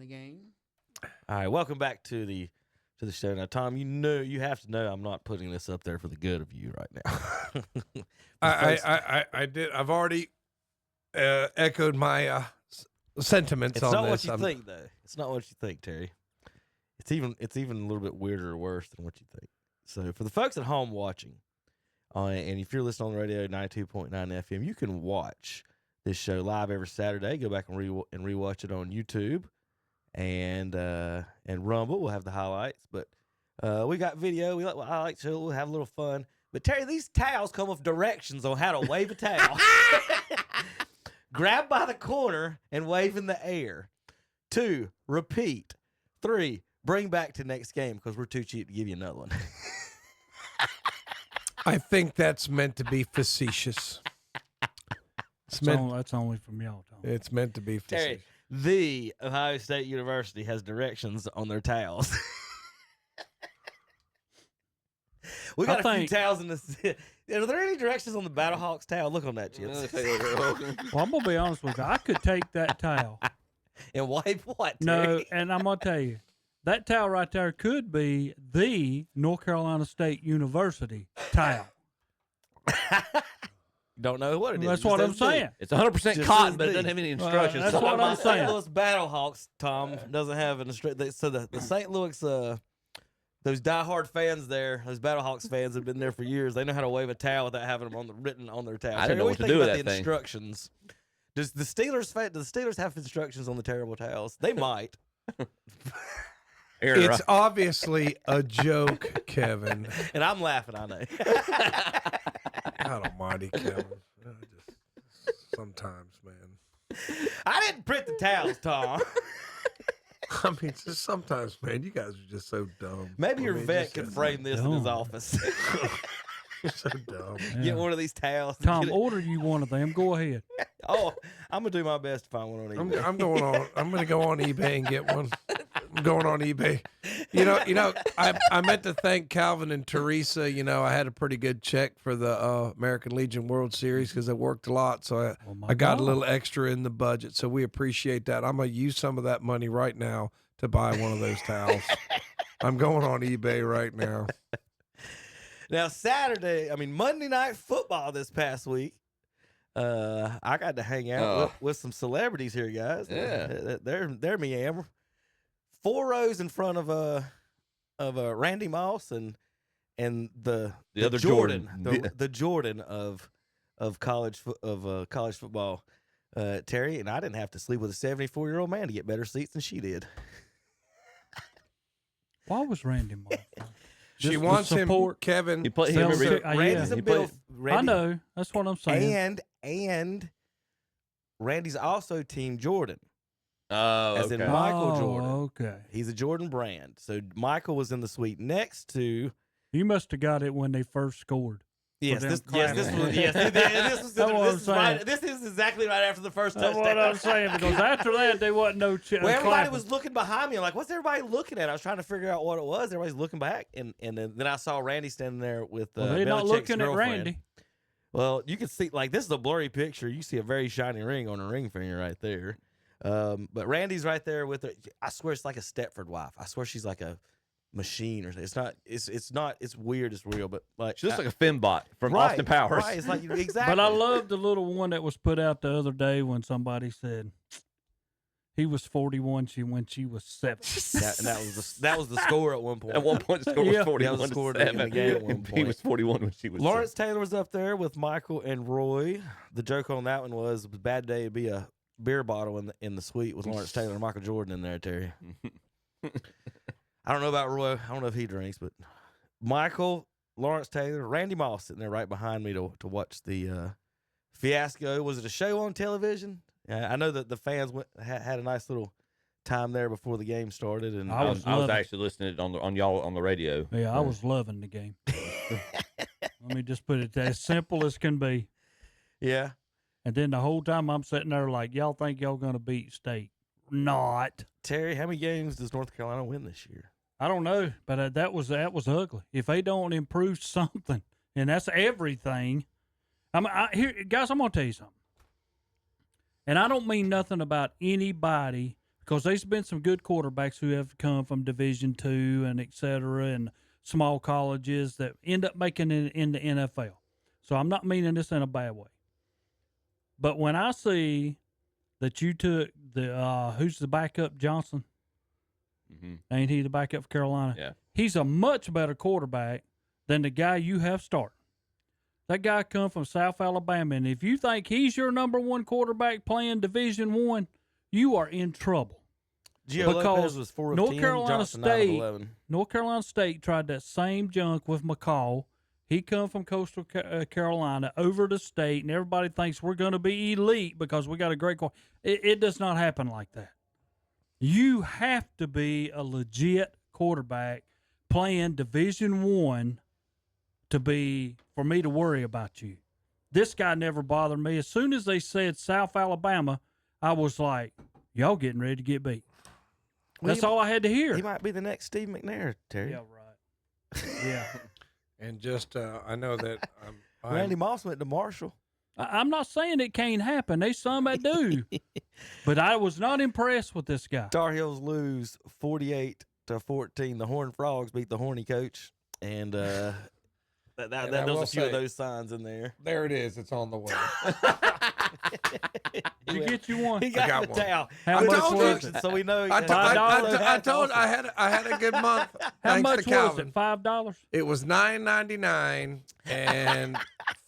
the game. All right, welcome back to the show. Now, Tom, you have to know I'm not putting this up there for the good of you right now. I did. I've already echoed my sentiments It's on not this. what you think, though. It's not what you think, Terry. It's even a little bit weirder or worse than what you think. So, for the folks at home watching, and if you're listening on the radio 92.9 FM, you can watch this show live every Saturday. Go back and rewatch it on YouTube and Rumble. We'll have the highlights, but we got video. I like to we'll have a little fun. But Terry, these towels come with directions on how to wave a towel. Grab by the corner and wave in the air. 2, repeat. 3, bring back to next game because we're too cheap to give you another one. I think that's meant to be facetious. That's only from y'all, Tom. It's meant to be facetious. Terry, the Ohio State University has directions on their towels. We got a few towels in the. Are there any directions on the Battlehawks towel? Look on that, Chips. Well, I'm gonna be honest with you. I could take that towel and wipe what? No, Terry? and I'm gonna tell you, that towel right there could be the North Carolina State University towel. Don't know what it is. That's what I'm saying. It's 100% cotton, but it doesn't have any instructions. That's what I'm saying. St. Louis Battlehawks, Tom, doesn't have an instruction. So the St. Louis, those diehard fans there, those Battlehawks fans have been there for years. They know how to wave a towel without having them written on their towel. I didn't know what to do with that thing. Instructions. Do the Steelers have instructions on the terrible towels? They might. It's obviously a joke, Kevin. And I'm laughing, I know. God almighty, Kevin. Sometimes, man. I didn't print the towels, Tom. I mean, just sometimes, man, you guys are just so dumb. Maybe your vet could frame this in his office. You're so dumb. Yeah. Get one of these towels. Tom, order you one of them. Go ahead. Oh, I'm gonna do my best to find one on eBay. I'm going to go on eBay and get one. I'm going on eBay. You know, I meant to thank Calvin and Teresa. You know, I had a pretty good check for the American Legion World Series because I worked a lot, so I got a little extra in the budget. So we appreciate that. I'm gonna use some of that money right now to buy one of those towels. I'm going on eBay right now. Now Monday Night Football this past week. I got to hang out with some celebrities here, guys. Yeah, they're me, Amber. 4 rows in front of Randy Moss and the other Jordan, Jordan. the Jordan of college football. Terry, and I didn't have to sleep with a 74-year-old man to get better seats than she did. Why was Randy Moss? She wants him, Kevin. Randy's a Bill. I know. That's what I'm saying. And Randy's also Team Jordan. Oh, as in Michael Jordan. Okay. He's a Jordan brand. So Michael was in the suite next to. You must have got it when they first scored. This is exactly right after the first touchdown. That's what I'm saying, because after that, there wasn't no everybody was looking behind me. I'm like, what's everybody looking at? I was trying to figure out what it was. Everybody's looking back, and then I saw Randy standing there with they're not looking at Randy. Well, you can see, like, this is a blurry picture. You see a very shiny ring on a ring finger right there. But Randy's right there with her. I swear it's like a Stepford wife. I swear she's like a machine or something. It's weird, it's real, but like she looks like a Fembot from Austin Powers. Right, it's like exactly. But I love the little one that was put out the other day when somebody said he was 41 when she was 7. that was the score at one point. At one point, the score was 41 to 7. In the game at one point. He was 41 when she was. Lawrence Taylor was up there with Michael and Roy. The joke on that one was a bad day to be a beer bottle in the suite with Lawrence Taylor and Michael Jordan in there, Terry. I don't know about Roy. I don't know if he drinks, but Michael, Lawrence Taylor, Randy Moss sitting there right behind me to watch the fiasco. Was it a show on television? I know that the fans had a nice little time there before the game started, and I was actually listening on y'all on the radio. Yeah, I was loving the game. Let me just put it as simple as can be. Yeah. And then the whole time I'm sitting there like, y'all think y'all going to beat State. Not. Terry, how many games does North Carolina win this year? I don't know, but that was ugly. If they don't improve something, and that's everything. Here, guys, I'm going to tell you something. And I don't mean nothing about anybody, because there's been some good quarterbacks who have come from Division II and et cetera and small colleges that end up making it in the NFL. So I'm not meaning this in a bad way. But when I see that you took the who's the backup, Johnson? Ain't he the backup for Carolina? Yeah. He's a much better quarterback than the guy you have starting. That guy come from South Alabama, and if you think he's your number one quarterback playing Division I, you are in trouble. Gio Lopez was 4 of 10, Johnson 9 of 11. North Carolina State tried that same junk with McCall. He come from Coastal Carolina over to State, and everybody thinks we're going to be elite because we got a great quarterback. It does not happen like that. You have to be a legit quarterback playing Division I for me to worry about you. This guy never bothered me. As soon as they said South Alabama, I was like, y'all getting ready to get beat. That's all I had to hear. He might be the next Steve McNair, Terry. Yeah, right. Yeah. And just, I know that Randy Moss went to Marshall. I'm not saying it can't happen. There's some that do. But I was not impressed with this guy. Tar Heels lose 48-14. The Horned Frogs beat the Horny Coach. And there's a few of those signs in there. There it is. It's on the way. Did you get you one? He got the one. towel. How much was it? So we know. I told I had a good month. How thanks much to was Calvin. it? $5? It was $9.99 and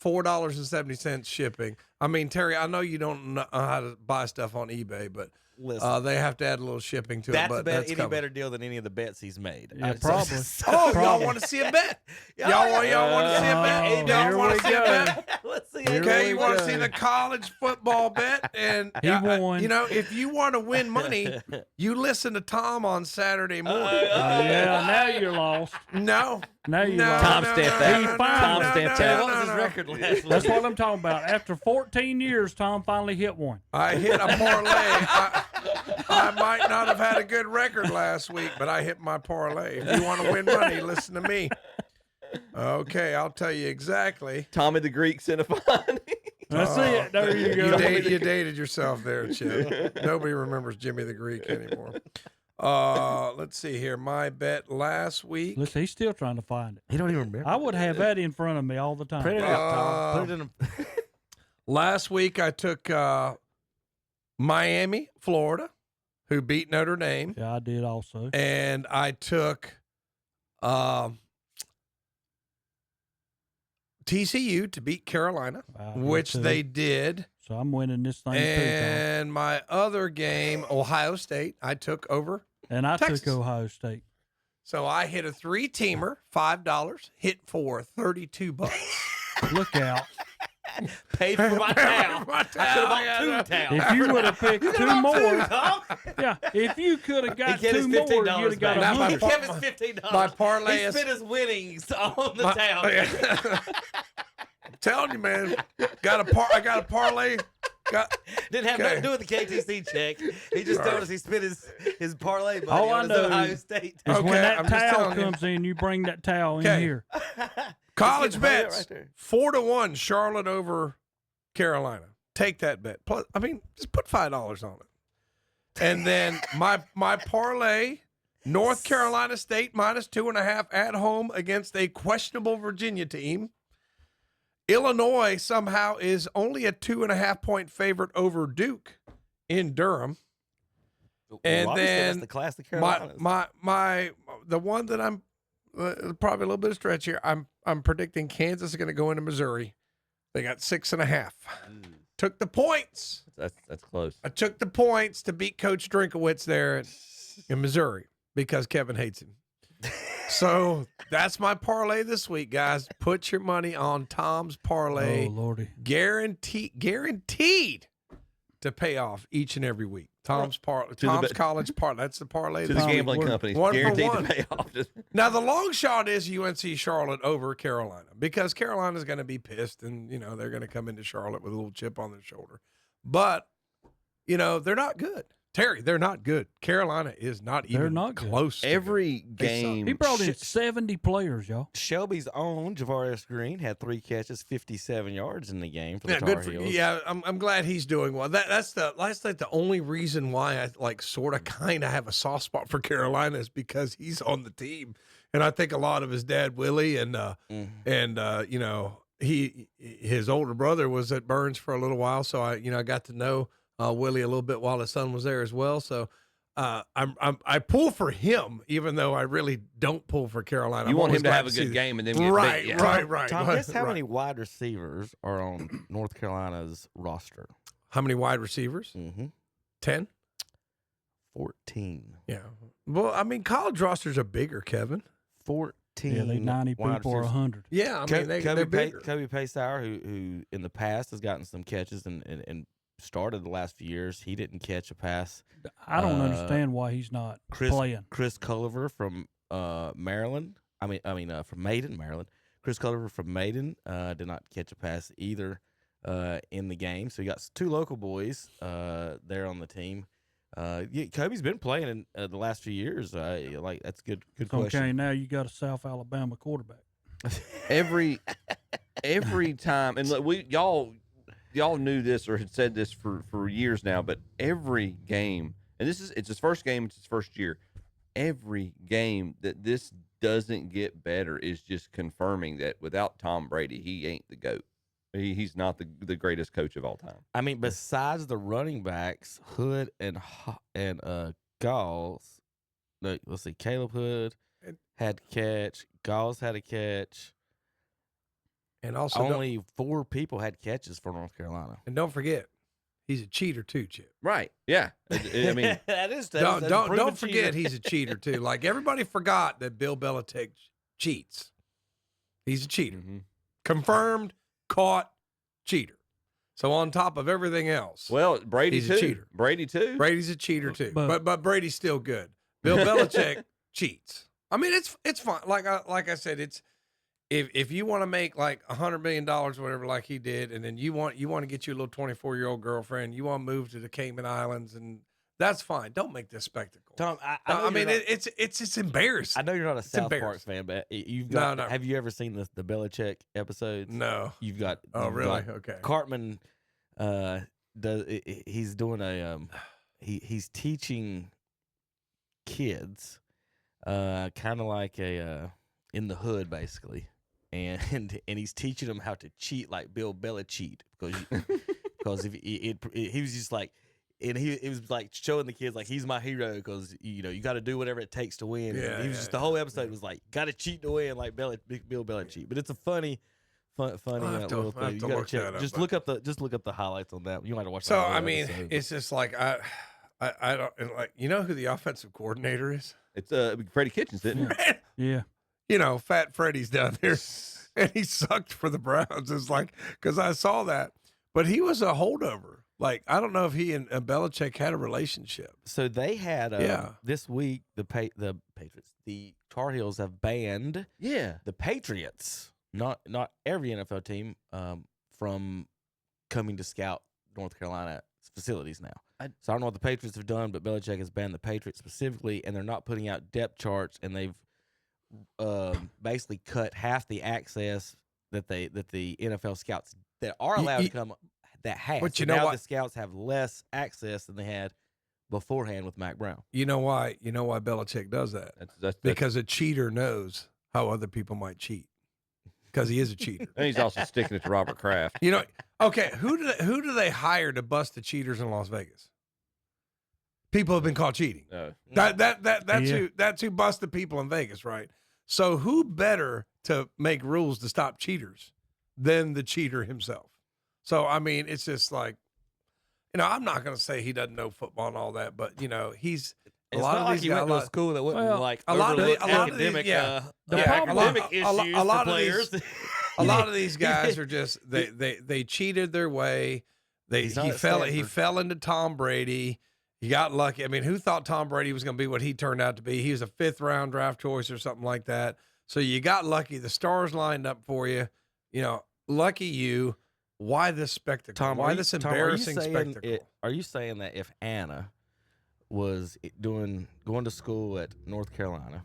$4.70 shipping. I mean, Terry, I know you don't know how to buy stuff on eBay, but Listen, they have to add a little shipping to it. But that's any coming. better deal than any of the bets he's made. Yeah, probably. Oh, y'all want to see a bet? Y'all want to see a bet? Y'all want to see a bet? Let's see. Okay, you want to see the college football bet? And He won. You know, if you want to win money, you listen to Tom on Saturday morning. Yeah, now you're lost. No. Now you're No, lost. Tom no, stamped no, that. no, no, Tom no, stamped no, that. no, What was his no. record last week? That's what I'm talking about. After 14 years, Tom finally hit one. I hit a parlay. I might not have had a good record last week, but I hit my parlay. If you want to win money, listen to me. Okay, I'll tell you exactly. Tommy the Greek Cinephone. That's it. There you go. You dated yourself there, Chip. Nobody remembers Jimmy the Greek anymore. Let's see here. My bet last week. Listen, he's still trying to find it. He don't even remember. I would have that in front of me all the time. Print it out, Tom. Put it in a. Last week I took Miami, Florida, who beat Notre Dame. Yeah, I did also. And I took TCU to beat Carolina, which they did. So I'm winning this thing too, And my other game, Ohio State, I took over. Tom. And I Texas. took Ohio State. So I hit a 3-teamer, $5, hit for $32. Look out. Paid for my towel. My I could have bought 2 towels. If you would have picked two more, yeah, if you could have got He get his two more, $15 you'd have got back. a Now, He hundred. kept his $15. My parlay He is. spent his winnings on the towel. I'm telling you, man. I got a parlay. Didn't have nothing to do with the KTC check. He just told us he spent his parlay money All I on his know Ohio State. Is Okay, when that I'm just towel telling you. comes in, you bring that towel in Okay. here. College He's getting bets. right there. 4-1 Charlotte over Carolina. Take that bet. Plus, I mean, just put $5 on it. And then my parlay, North Carolina State -2.5 at home against a questionable Virginia team. Illinois somehow is only a 2.5-point favorite over Duke in Durham. And Robbie said that's then the class of Carolinas. the one that I'm probably a little bit of stretch here. I'm predicting Kansas is going to go into Missouri. They got 6.5. Took the points. That's close. I took the points to beat Coach Drinkowitz there in Missouri because Kevin hates him. So that's my parlay this week, guys. Put your money on Tom's parlay. Oh, Lordy. Guaranteed to pay off each and every week. Tom's college parlay. That's the parlay. To this the week. gambling companies, 1 for guaranteed 1. to pay off. Now the long shot is UNC Charlotte over Carolina because Carolina's going to be pissed and they're going to come into Charlotte with a little chip on their shoulder. But they're not good. Terry, they're not good. Carolina is not even not good. close. To Every good. They suck. game. He brought in 70 players, y'all. Shelby's own Javaris Green had 3 catches, 57 yards in the game for the Yeah, Tar good for Heels. yeah. I'm glad he's doing well. That's like the only reason why I like sort of kind of have a soft spot for Carolina is because he's on the team, and I think a lot of his dad Willie and you know his older brother was at Burns for a little while, so I got to know Willie a little bit while his son was there as well. So I pull for him, even though I really don't pull for Carolina. You I'm want always him to glad have a see good that. game and then get Right, beat. Yeah. right. Tom, guess how right. many wide receivers are on North Carolina's roster? How many wide receivers? 10. 14. Yeah. Well, I mean, college rosters are bigger, Kevin. 14. Yeah, they 90 wide people or receivers. 100. Yeah, I mean, they're bigger. Kobe Paysauer, who in the past has gotten some catches and started the last few years, he didn't catch a pass. I don't understand why he's not playing. Chris Culliver from Maryland. From Maiden, Maryland. Chris Culliver from Maiden did not catch a pass either in the game. So you got 2 local boys there on the team. Kobe's been playing in the last few years. That's good question. Okay, now you got a South Alabama quarterback. Every time, and look, y'all knew this or had said this for years now, but every game, and it's his first game, it's his first year. Every game that this doesn't get better is just confirming that without Tom Brady, he ain't the GOAT. He's not the greatest coach of all time. I mean, besides the running backs, Hood and Galls, let's see, Caleb Hood had a catch, Galls had a catch. And also, only 4 people had catches for North Carolina. and don't forget, he's a cheater too, Chip. Right? Yeah. I mean, Don't forget he's a cheater too. Like everybody forgot that Bill Belichick cheats. He's a cheater, confirmed, caught, cheater. So on top of everything else, well, Brady he's too. a cheater. Brady too. Brady's a cheater too. But- But Brady's still good. Bill Belichick cheats. I mean, it's fine. Like I said, it's if you want to make like $100 million or whatever, like he did, and then you want to get you a little 24-year-old girlfriend, you want to move to the Cayman Islands, and that's fine. Don't make this spectacle. Tom, I mean, it's embarrassing. I know you're not a South Park embarrassing. fan, but you've got. No. Have you ever seen the Belichick episodes? No. You've got. Oh, you've really? got Okay. Cartman, he's doing a he's teaching kids, kind of like a in the hood basically, and he's teaching them how to cheat like Bill Belichick because if he was just like. And it was like showing the kids like he's my hero because you got to do whatever it takes to win. Yeah, And he was just the whole episode was like got to cheat to win like Bill Belichick. But it's a funny little thing. You gotta check. Just look up the highlights on that. You might have watched. So that I mean, episode, it's just like I don't like who the offensive coordinator is. It's Freddie Kitchens, isn't it? Yeah. Fat Freddie's down there, and he sucked for the Browns. It's like because I saw that, but he was a holdover. Like I don't know if he and Belichick had a relationship. So they had Yeah. this week the Patriots, the Tar Heels have banned the Patriots, not every NFL team, from coming to scout North Carolina facilities now. So I don't know what the Patriots have done, but Belichick has banned the Patriots specifically, and they're not putting out depth charts, and they've basically cut half the access that the NFL scouts that are allowed to come that have. But so you know now what? the scouts have less access than they had beforehand with Mac Brown. You know why? You know why Belichick does that? That's Because a cheater knows how other people might cheat. Because he is a cheater. and he's also sticking it to Robert Kraft. Okay, who do they hire to bust the cheaters in Las Vegas? People have been caught cheating. That's who busted people in Vegas, right? So who better to make rules to stop cheaters than the cheater himself? So I mean, it's just like, I'm not going to say he doesn't know football and all that, but he's It's not like he went to a school that wouldn't like overlook academic issues for players. A lot of these guys are just they cheated their way. He fell into Tom Brady. He got lucky. I mean, who thought Tom Brady was going to be what he turned out to be? He was a 5th round draft choice or something like that. So you got lucky. The stars lined up for you. Lucky you. Why this spectacle? Tom, Why this embarrassing spectacle? Are you saying that if Anna was going to school at North Carolina,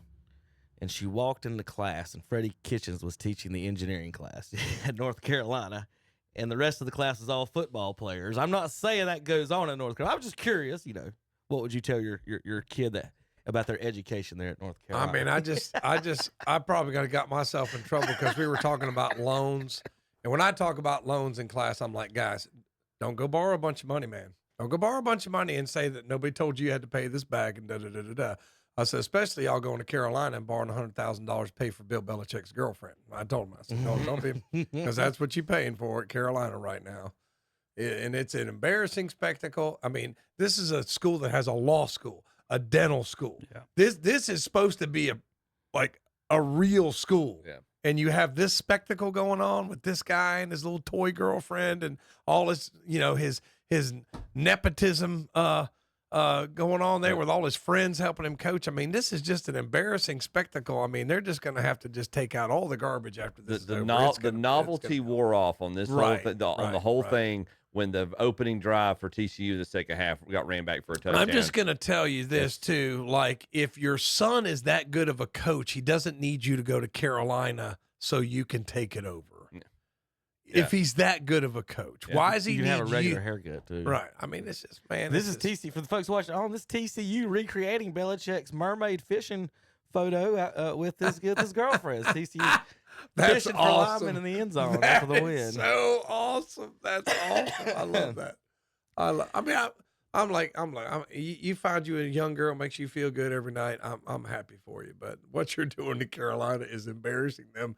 and she walked into class, and Freddie Kitchens was teaching the engineering class at North Carolina, and the rest of the class is all football players. I'm not saying that goes on at North Carolina. I'm just curious, what would you tell your kid about their education there at North Carolina? I mean, I probably got myself in trouble because we were talking about loans. And when I talk about loans in class, I'm like, guys, don't go borrow a bunch of money, man. Don't go borrow a bunch of money and say that nobody told you had to pay this back and da-da-da-da-da. I said, especially y'all going to Carolina and borrowing $100,000 to pay for Bill Belichick's girlfriend. I told him, I said, don't be, because that's what you're paying for at Carolina right now. And it's an embarrassing spectacle. I mean, this is a school that has a law school, a dental school. Yeah. This is supposed to be a real school. Yeah. And you have this spectacle going on with this guy and his little toy girlfriend and all his, his nepotism going on there with all his friends helping him coach. I mean, this is just an embarrassing spectacle. I mean, they're just going to have to just take out all the garbage after this. The novelty wore off on this whole on the whole thing when the opening drive for TCU the second half got ran back for a touchdown. I'm just going to tell you this too. Like, if your son is that good of a coach, he doesn't need you to go to Carolina so you can take it over. Yeah. If he's that good of a coach, why is he you need have a regular you? haircut too? Right. I mean, this is This is TC for the folks watching on. This TCU recreating Belichick's mermaid fishing photo with his girlfriends. TCU That's fishing awesome. for linemen in the end zone That for the is win. so awesome. That's awesome. I love that. I'm like, you find you a young girl makes you feel good every night. I'm happy for you. But what you're doing to Carolina is embarrassing them.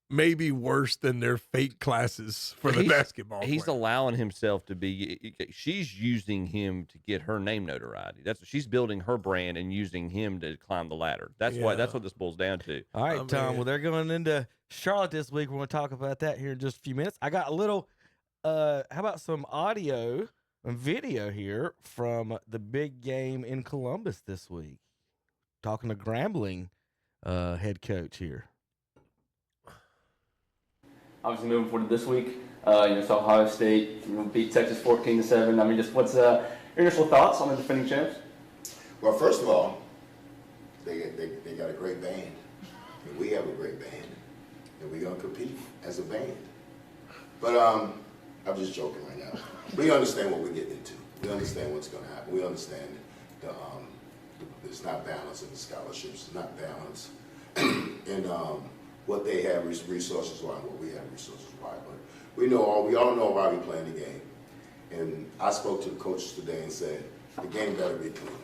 Maybe worse than their fake classes for the basketball. He's player. allowing himself to be. She's using him to get her name notoriety. She's building her brand and using him to climb the ladder. That's what this boils down to. All right, Tom. Well, they're going into Charlotte this week. We're going to talk about that here in just a few minutes. I got a little. How about some audio and video here from the big game in Columbus this week? Talking to Grambling head coach here. Obviously, moving forward to this week, so Ohio State beat Texas 14-7. I mean, just what's your initial thoughts on the defending champs? Well, first of all, they got a great band, and we have a great band, and we're gonna compete as a band. But I'm just joking right now. We understand what we're getting into. We understand what's gonna happen. We understand there's not balance in the scholarships. It's not balance, and what they have resources-wise and what we have resources-wise. But we all know why we're playing the game. And I spoke to the coaches today and said, the game better be clean.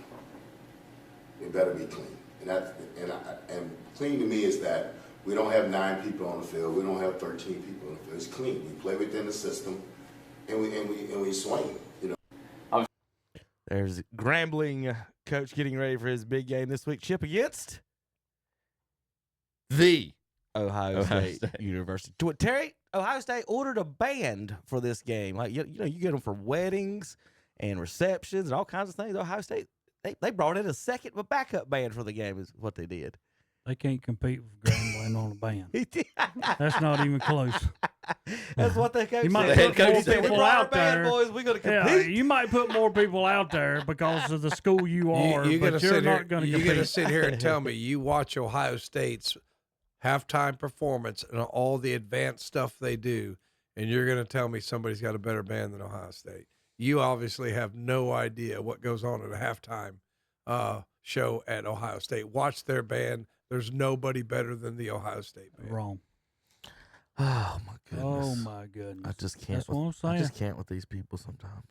It better be clean. And clean to me is that we don't have 9 people on the field. We don't have 13 people on the field. It's clean. We play within the system, and we swing. There's Grambling coach getting ready for his big game this week. Chip against The Ohio State University. Terry, Ohio State ordered a band for this game. Like you get them for weddings and receptions and all kinds of things. Ohio State they brought in a backup band for the game is what they did. They can't compete with Grambling on a band. That's not even close. That's what they coach You might said. put more He said, "We people brought our out band, there. boys. We're going to Yeah, compete." you might put more people out there because of the school you are, but you're not going to You're going to compete. sit here and tell me you watch Ohio State's halftime performance and all the advanced stuff they do, and you're going to tell me somebody's got a better band than Ohio State. You obviously have no idea what goes on at a halftime show at Ohio State. Watch their band. There's nobody better than the Ohio State band. Wrong. Oh my goodness. Oh my goodness. I just can't. That's what I'm saying. I just can't with these people sometimes.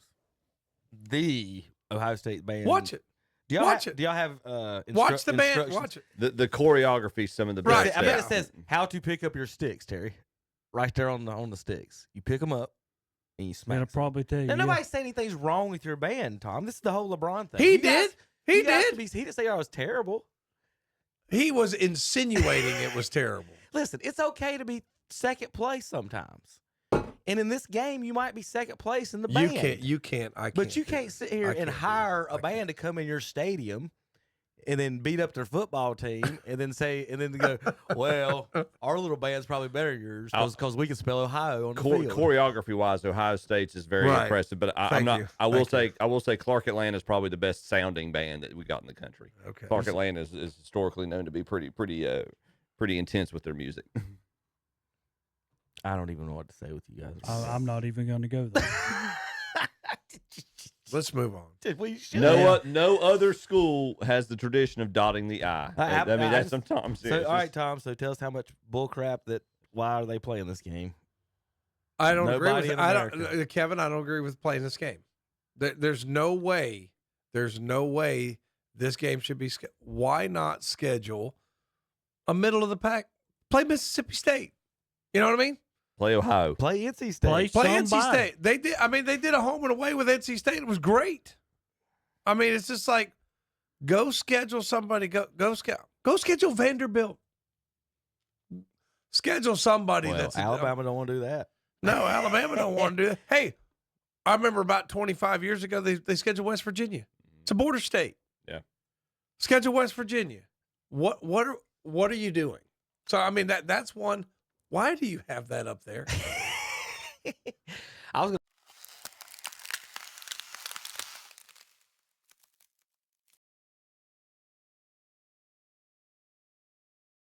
The Ohio State band. Watch it. Do y'all Watch have, it. Do y'all have Watch the band. instructions? Watch it. The choreography, some of the Right. best. I bet Yeah. it says how to pick up your sticks, Terry. Right there on the sticks. You pick them up and you smack. It'll probably tell you. Now, yeah. nobody's saying anything's wrong with your band, Tom. This is the whole LeBron thing. He You guys- did. He you guys did. to be- he didn't say I was terrible. He was insinuating it was terrible. Listen, it's okay to be second place sometimes. And in this game, you might be second place in the band. You can't. I can't. But you do can't this. sit here I and can't do hire this. a band to come in your stadium and then beat up their football team, and then go, well, our little band's probably better than yours because we can spell Ohio on the field. Choreography wise, Ohio State's is very Right. impressive. But I'm Thank not. you. I will Thank say Clark Atlanta is probably the best sounding band that we got in the country. Okay. Clark Atlanta is historically known to be pretty intense with their music. I don't even know what to say with you guys. I'm not even going to go there. Let's move on. We should. No other school has the tradition of dotting the I. I mean, that's sometimes. So, all right, Tom. So tell us how much bull crap why are they playing this game? I don't agree Nobody with in America. Kevin. I don't agree with playing this game. There's no way. There's no way this game should be. Why not schedule a middle of the pack? Play Mississippi State. You know what I mean? Play Ohio. Play NC State. Play NC somebody. State. They did. I mean, they did a home and away with NC State. It was great. I mean, it's just like go schedule somebody. Go schedule Vanderbilt. Schedule somebody Well, that's Alabama don't want to do that. No, Alabama don't want to do that. Hey, I remember about 25 years ago they scheduled West Virginia. It's a border state. Yeah. Schedule West Virginia. What are you doing? So I mean that's one. Why do you have that up there?